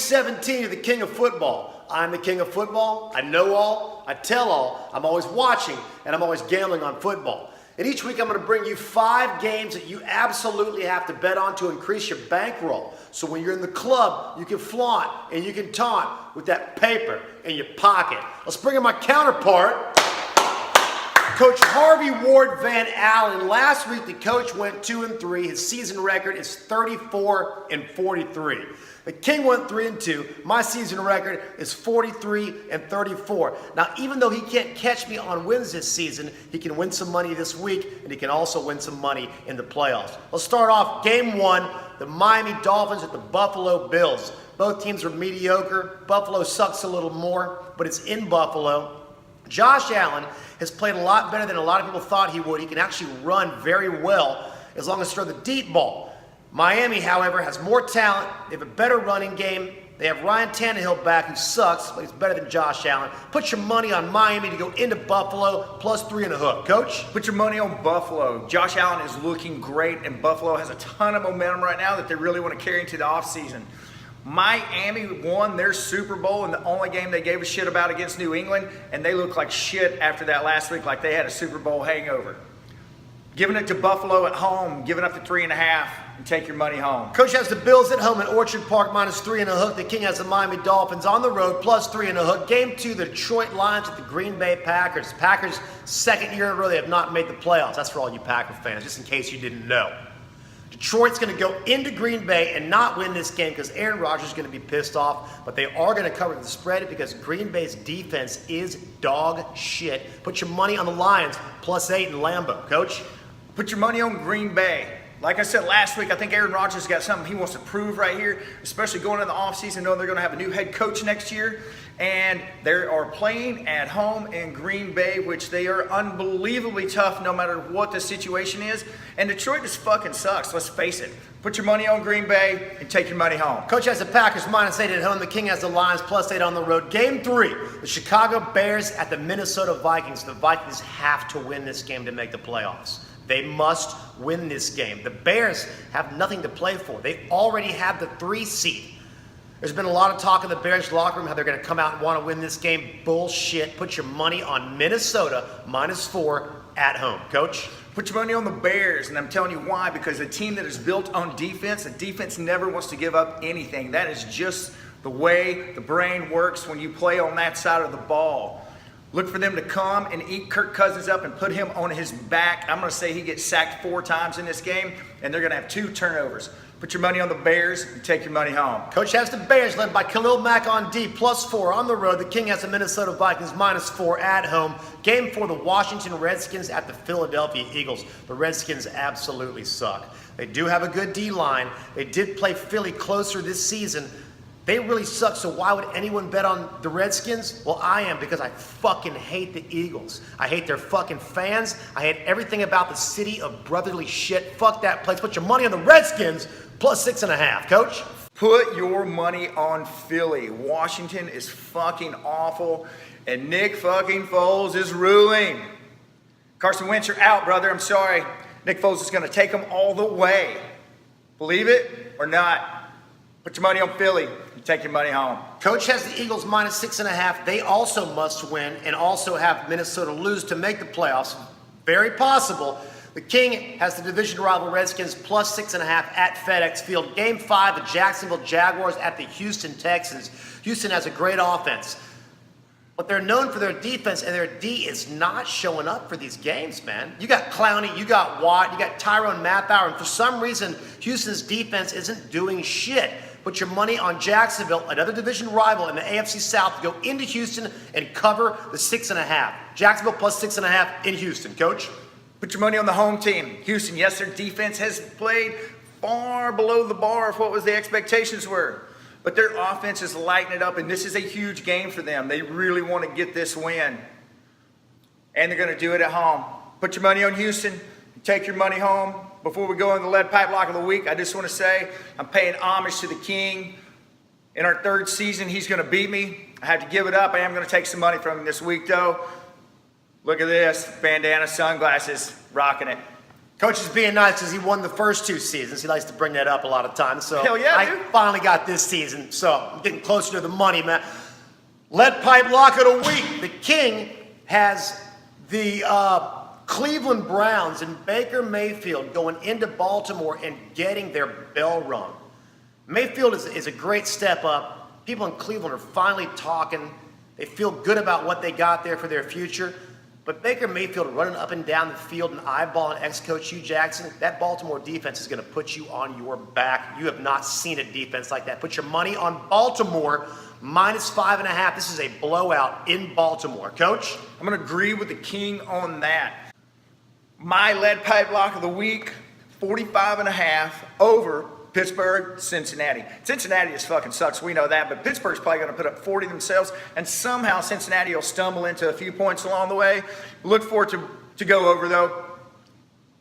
17, you're the king of football. I'm the king of football. I know all. I tell all. I'm always watching, and I'm always gambling on football. And each week I'm going to bring you 5 games that you absolutely have to bet on to increase your bankroll. So when you're in the club, you can flaunt and you can taunt with that paper in your pocket. Let's bring in my counterpart, Coach Harvey Ward Van Allen. Last week the coach went 2-3. His season record is 34-43. The King went 3-2. My season record is 43-34. Now, even though he can't catch me on wins this season, he can win some money this week, and he can also win some money in the playoffs. Let's start off game 1, the Miami Dolphins at the Buffalo Bills. Both teams are mediocre. Buffalo sucks a little more, but it's in Buffalo. Josh Allen has played a lot better than a lot of people thought he would. He can actually run very well as long as throw the deep ball. Miami, however, has more talent. They have a better running game. They have Ryan Tannehill back, who sucks, but he's better than Josh Allen. Put your money on Miami to go into Buffalo, +3 and a hook. Coach? Put your money on Buffalo. Josh Allen is looking great, and Buffalo has a ton of momentum right now that they really want to carry into the offseason. Miami won their Super Bowl in the only game they gave a shit about against New England, and they look like shit after that last week, like they had a Super Bowl hangover. Giving it to Buffalo at home, giving up the 3.5, and take your money home. Coach has the Bills at home in Orchard Park, -3 and a hook. The King has the Miami Dolphins on the road, +3 and a hook. Game 2, the Detroit Lions at the Green Bay Packers. Packers, second year in a row, they have not made the playoffs. That's for all you Packer fans, just in case you didn't know. Detroit's going to go into Green Bay and not win this game because Aaron Rodgers is going to be pissed off, but they are going to cover the spread because Green Bay's defense is dog shit. Put your money on the Lions, +8 in Lambeau. Coach? Put your money on Green Bay. Like I said last week, I think Aaron Rodgers has got something he wants to prove right here, especially going into the offseason, knowing they're going to have a new head coach next year. And they are playing at home in Green Bay, which they are unbelievably tough no matter what the situation is. And Detroit just fucking sucks, let's face it. Put your money on Green Bay and take your money home. Coach has the Packers -8 at home. The King has the Lions +8 on the road. Game 3, the Chicago Bears at the Minnesota Vikings. The Vikings have to win this game to make the playoffs. They must win this game. The Bears have nothing to play for. They already have the 3 seed. There's been a lot of talk in the Bears locker room how they're going to come out and want to win this game. Bullshit. Put your money on Minnesota -4 at home. Coach? Put your money on the Bears, and I'm telling you why. Because a team that is built on defense, the defense never wants to give up anything. That is just the way the brain works when you play on that side of the ball. Look for them to come and eat Kirk Cousins up and put him on his back. I'm going to say he gets sacked 4 times in this game, and they're going to have 2 turnovers. Put your money on the Bears and take your money home. Coach has the Bears led by Khalil Mack on D, +4 on the road. The King has the Minnesota Vikings -4 at home. Game 4, the Washington Redskins at the Philadelphia Eagles. The Redskins absolutely suck. They do have a good D-line. They did play Philly closer this season. They really suck, so why would anyone bet on the Redskins? Well, I am, because I fucking hate the Eagles. I hate their fucking fans. I hate everything about the city of brotherly shit. Fuck that place. Put your money on the Redskins, +6.5. Coach? Put your money on Philly. Washington is fucking awful, and Nick fucking Foles is ruling. Carson Wentz, you're out, brother. I'm sorry. Nick Foles is going to take them all the way. Believe it or not. Put your money on Philly and take your money home. Coach has the Eagles -6.5. They also must win and also have Minnesota lose to make the playoffs. Very possible. The King has the division rival Redskins +6.5 at FedEx Field. Game 5, the Jacksonville Jaguars at the Houston Texans. Houston has a great offense, but they're known for their defense, and their D is not showing up for these games, man. You got Clowney, you got Watt, you got Tyrone Matthew, and for some reason, Houston's defense isn't doing shit. Put your money on Jacksonville, another division rival in the AFC South, to go into Houston and cover the 6.5. Jacksonville +6.5 in Houston. Coach? Put your money on the home team. Houston, yes, their defense has played far below the bar of what was the expectations were. But their offense is lighting it up, and this is a huge game for them. They really want to get this win. And they're going to do it at home. Put your money on Houston. Take your money home. Before we go into the lead pipe lock of the week, I just want to say I'm paying homage to the King. In our 3rd season, he's going to beat me. I have to give it up. I am going to take some money from him this week, though. Look at this. Bandana, sunglasses, rocking it. Coach is being nice because he won the first 2 seasons. He likes to bring that up a lot of times. So Hell yeah, I dude. finally got this season. So I'm getting closer to the money, man. Lead pipe lock of the week. The King has the Cleveland Browns and Baker Mayfield going into Baltimore and getting their bell rung. Mayfield is a great step up. People in Cleveland are finally talking. They feel good about what they got there for their future. But Baker Mayfield running up and down the field and eyeballing ex-coach Hugh Jackson, that Baltimore defense is going to put you on your back. You have not seen a defense like that. Put your money on Baltimore, -5.5. This is a blowout in Baltimore. Coach? I'm going to agree with the King on that. My lead pipe lock of the week, 45.5 over Pittsburgh, Cincinnati. Cincinnati just fucking sucks, we know that, but Pittsburgh's probably going to put up 40 themselves, and somehow Cincinnati will stumble into a few points along the way. Look forward to go over, though.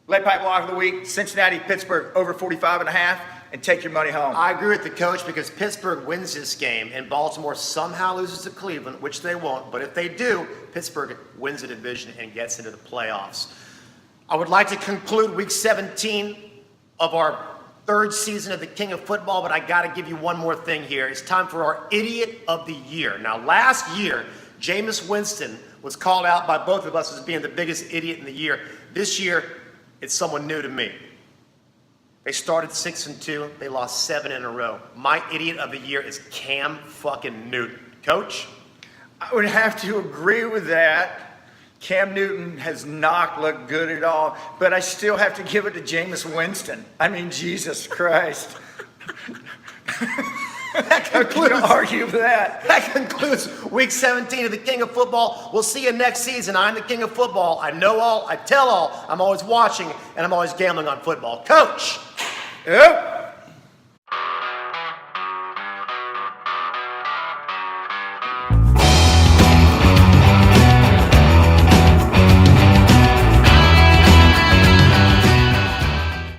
Lead pipe lock of the week, Cincinnati, Pittsburgh, over 45.5, and take your money home. I agree with the coach because Pittsburgh wins this game and Baltimore somehow loses to Cleveland, which they won't. But if they do, Pittsburgh wins the division and gets into the playoffs. I would like to conclude Week 17 of our 3rd season of the King of Football, but I got to give you one more thing here. It's time for our Idiot of the Year. Now, last year, Jameis Winston was called out by both of us as being the biggest idiot in the year. This year, it's someone new to me. They started 6-2. They lost 7 in a row. My Idiot of the Year is Cam fucking Newton. Coach? I would have to agree with that. Cam Newton has not looked good at all, but I still have to give it to Jameis Winston. I mean, Jesus Christ. That concludes, Can't argue with that. that concludes Week 17 of the King of Football. We'll see you next season. I'm the King of Football. I know all. I tell all. I'm always watching, and I'm always gambling on football. Coach! Yep.